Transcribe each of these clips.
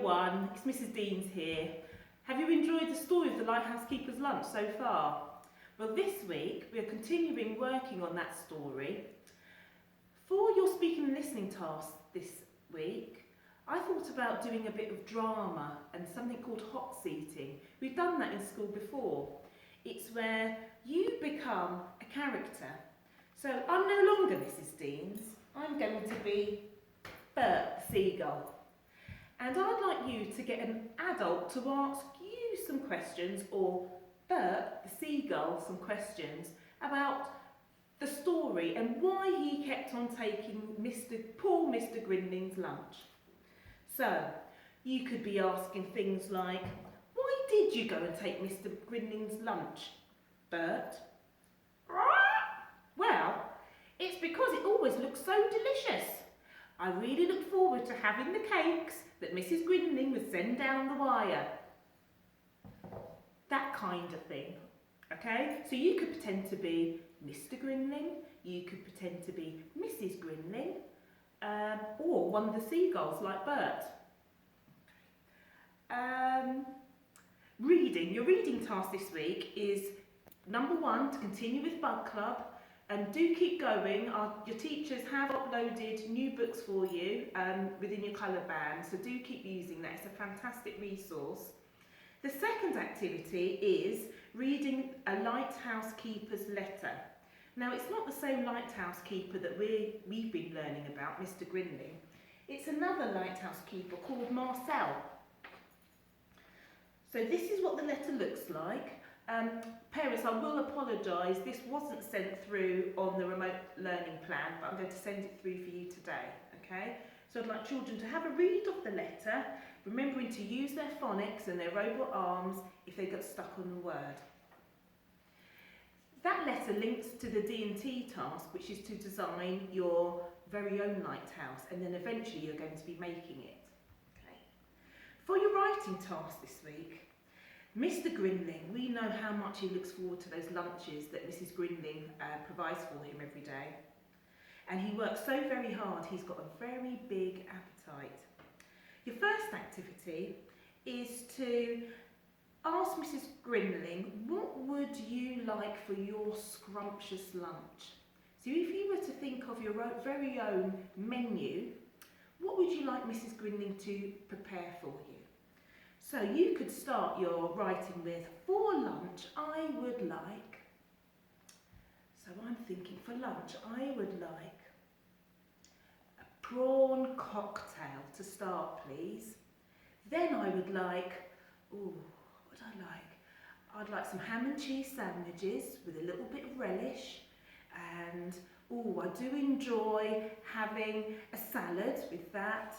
one, it's Mrs. Deans here. Have you enjoyed the story of the Lighthouse Keeper's Lunch so far? Well, this week we are continuing working on that story. For your speaking and listening task this week, I thought about doing a bit of drama and something called hot seating. We've done that in school before. It's where you become a character. So I'm no longer Mrs. Deans, I'm going to be Bert the Seagull. And I'd like you to get an adult to ask you some questions, or Bert the Seagull some questions, about the story and why he kept on taking poor Mr. Grinling's lunch. So, you could be asking things like, why did you go and take Mr. Grinling's lunch, Bert? Well, it's because it always looks so delicious. I really look forward to having the cakes that Mrs. Grinling would send down the wire. That kind of thing, okay? So you could pretend to be Mr. Grinling, you could pretend to be Mrs. Grinling, or one of the seagulls like Bert. Reading. Your reading task this week is number 1, to continue with Bug Club. And do keep going. Your teachers have uploaded new books for you within your colour band, so do keep using that. It's a fantastic resource. The second activity is reading a lighthouse keeper's letter. Now, it's not the same lighthouse keeper that we've been learning about, Mr. Grinling. It's another lighthouse keeper called Marcel. So this is what the letter looks like. Parents, I will apologise, this wasn't sent through on the remote learning plan, but I'm going to send it through for you today, okay? So I'd like children to have a read of the letter, remembering to use their phonics and their robot arms if they get stuck on the word. That letter links to the D&T task, which is to design your very own lighthouse, and then eventually you're going to be making it. Okay. For your writing task this week, Mr. Grinling, we know how much he looks forward to those lunches that Mrs. Grinling provides for him every day. And he works so very hard, he's got a very big appetite. Your first activity is to ask Mrs. Grinling, what would you like for your scrumptious lunch? So if you were to think of your very own menu, what would you like Mrs. Grinling to prepare for you? So you could start your writing with, for lunch I would like, so I'm thinking for lunch I would like a prawn cocktail to start, please. Then I would like, what would I like? I'd like some ham and cheese sandwiches with a little bit of relish, and I do enjoy having a salad with that,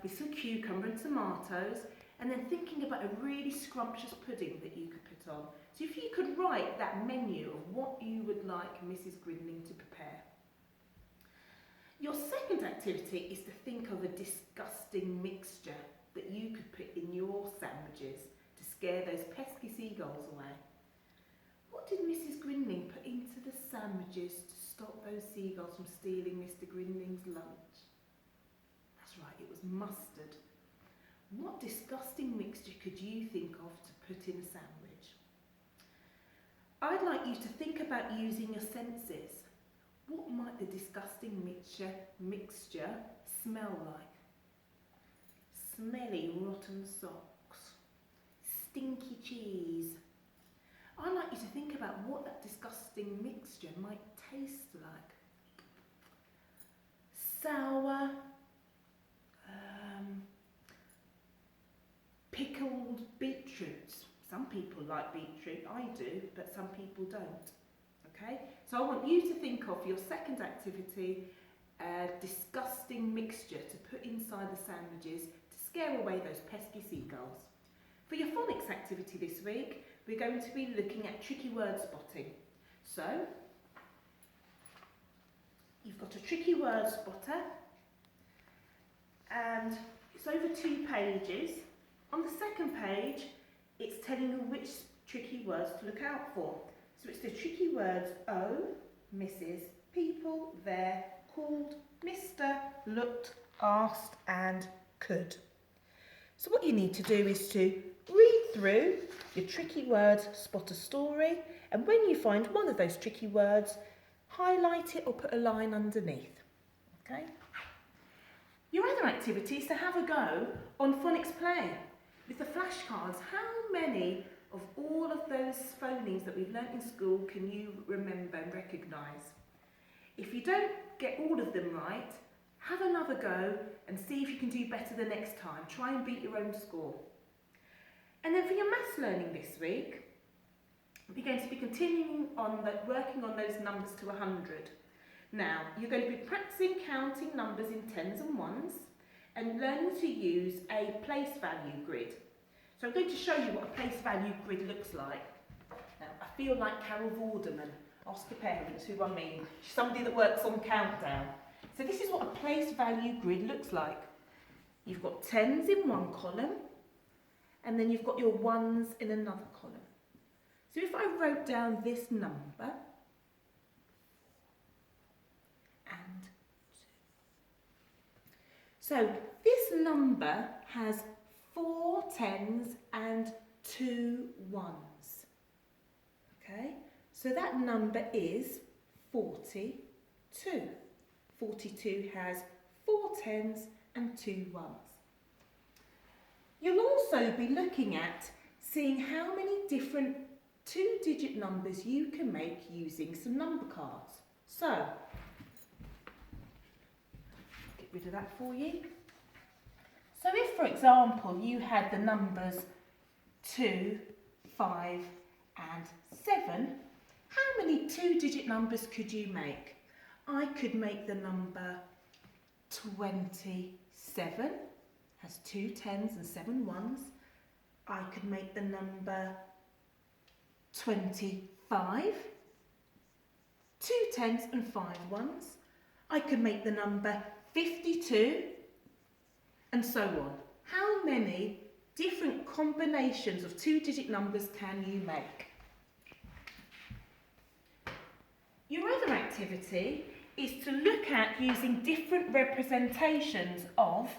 with some cucumber and tomatoes. And then thinking about a really scrumptious pudding that you could put on. So if you could write that menu of what you would like Mrs. Grinling to prepare. Your second activity is to think of a disgusting mixture that you could put in your sandwiches to scare those pesky seagulls away. What did Mrs. Grinling put into the sandwiches to stop those seagulls from stealing Mr. Grinling's lunch? That's right, it was mustard. What disgusting mixture could you think of to put in a sandwich? I'd like you to think about using your senses. What might the disgusting mixture smell like? Smelly rotten socks, stinky cheese. I'd like you to think about what that disgusting mixture might taste like. Sour, pickled beetroots. Some people like beetroot, I do, but some people don't. Okay? So I want you to think of your second activity, a disgusting mixture to put inside the sandwiches to scare away those pesky seagulls. For your phonics activity this week, we're going to be looking at tricky word spotting. So, you've got a tricky word spotter, and it's over 2 pages. On the second page, it's telling you which tricky words to look out for. So it's the tricky words Mrs, people, there, called, Mr, looked, asked and could. So what you need to do is to read through your tricky words, spot a story, and when you find one of those tricky words, highlight it or put a line underneath. Okay? Your other activity is to have a go on phonics play with the flashcards. How many of all of those phonemes that we've learnt in school can you remember and recognise? If you don't get all of them right, have another go and see if you can do better the next time. Try and beat your own score. And then for your maths learning this week, we're going to be continuing on working on those numbers to 100. Now, you're going to be practicing counting numbers in tens and ones and learning to use a place value grid. So I'm going to show you what a place value grid looks like. Now, I feel like Carol Vorderman. Ask your parents who I mean. She's somebody that works on Countdown. So this is what a place value grid looks like. You've got tens in one column, and then you've got your ones in another column. So if I wrote down this number, and 2. So this number has 4 tens and 2 ones. Okay, so that number is 42. 42 has 4 tens and 2 ones. You'll also be looking at seeing how many different 2-digit numbers you can make using some number cards. So, get rid of that for you. So if, for example, you had the numbers 2, 5 and 7, how many 2-digit numbers could you make? I could make the number 27, has 2 tens and 7 ones. I could make the number 25, 2 tens and 5 ones. I could make the number 52, and so on. How many different combinations of 2-digit numbers can you make? Your other activity is to look at using different representations of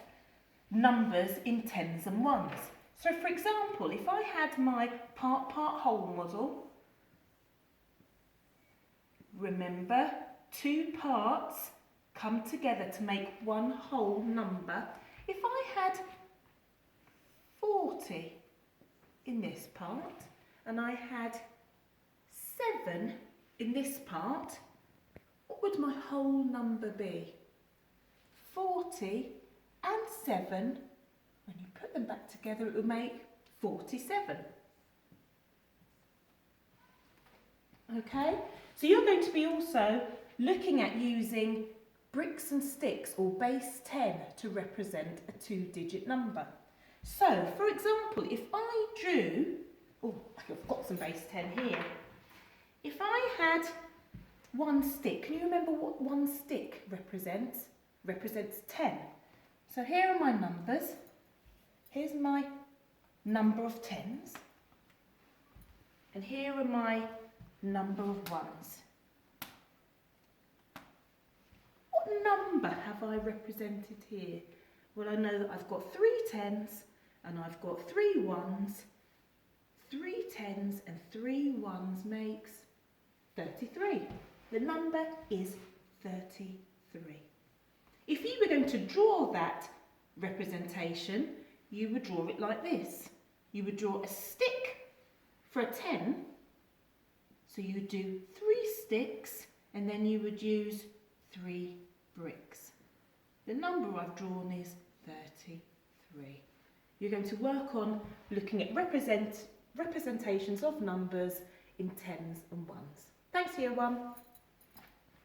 numbers in tens and ones. So for example, if I had my part-part whole model, remember 2 parts come together to make one whole number. If I had 40 in this part and I had 7 in this part, what would my whole number be? 40 and 7, when you put them back together, it would make 47. Okay, so you're going to be also looking at using bricks and sticks or base 10 to represent a 2-digit number. So, for example, if I drew, oh, I've got some base 10 here. If I had one stick, can you remember what one stick represents? Represents 10. So here are my numbers. Here's my number of tens. And here are my number of ones. What number have I represented here? Well, I know that I've got 3 tens and I've got 3 ones. 3 tens and 3 ones makes 33. The number is 33. If you were going to draw that representation, you would draw it like this. You would draw a stick for a 10. So you would do 3 sticks and then you would use 3 bricks. The number I've drawn is 33. You're going to work on looking at representations of numbers in tens and ones. Thanks, Year 1.